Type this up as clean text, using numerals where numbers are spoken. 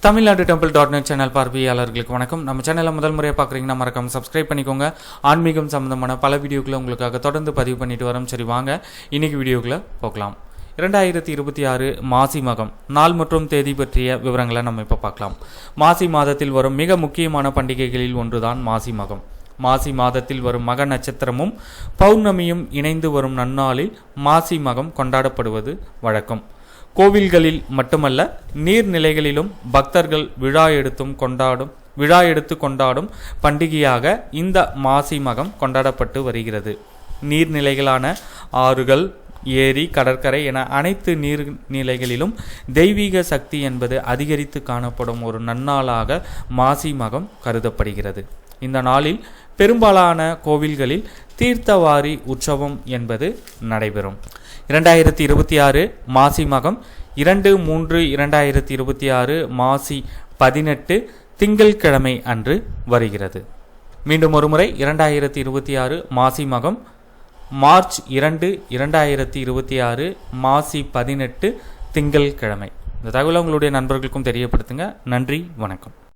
Tamil Nadu டெம்பிள்.net channel பார்வையாளர்களுக்கு வணக்கம். நம்ம சேனலை முதல் முறையாக பார்க்குறீங்கன்னா மறக்காம சப்ஸ்கிரைப் பண்ணிக்கோங்க. ஆன்மீகம் சம்பந்தமான பல வீடியோக்களை உங்களுக்காக தொடர்ந்து பதிவு பண்ணிட்டு வரோம். சரி வாங்க இன்னைக்கு வீடியோக்குள்ள போகலாம். 2026 மாசி மகம் நாள் மற்றும் தேதி பற்றிய விவரங்களை நம்ம இப்போ பார்க்கலாம். மாசி மாதத்தில் வரும் மிக முக்கியமான பண்டிகைகளில் ஒன்றுதான் மாசி மகம். மாசி மாதத்தில் வரும் மக நட்சத்திரமும் பௌர்ணமியும் இணைந்து வரும் நன்னாளில் மாசி மகம் கொண்டாடப்படுவது வழக்கம். கோவில்களில் மட்டுமல்ல, நீர்நிலைகளிலும் பக்தர்கள் விழா எடுத்து கொண்டாடும் பண்டிகையாக இந்த மாசி மகம் கொண்டாடப்பட்டு வருகிறது. நீர்நிலைகளான ஆறுகள், ஏரி, கடற்கரை என அனைத்து நீர்நிலைகளிலும் தெய்வீக சக்தி என்பது அதிகரித்து காணப்படும் ஒரு நன்னாளாக மாசி மகம் கருதப்படுகிறது. இந்த நாளில் பெரும்பாலான கோவில்களில் தீர்த்தவாரி உற்சவம் என்பது நடைபெறும். 2026 மாசி மகம் 2/3/2026 மாசி 18 திங்கட்கிழமை அன்று வருகிறது. மீண்டும் ஒருமுறை 2026 மாசி மகம் மார்ச் 2, 2026 மாசி 18 திங்கட்கிழமை. இந்த தகவலை உங்களுடைய நண்பர்களுக்கும் தெரியப்படுத்துங்க. நன்றி, வணக்கம்.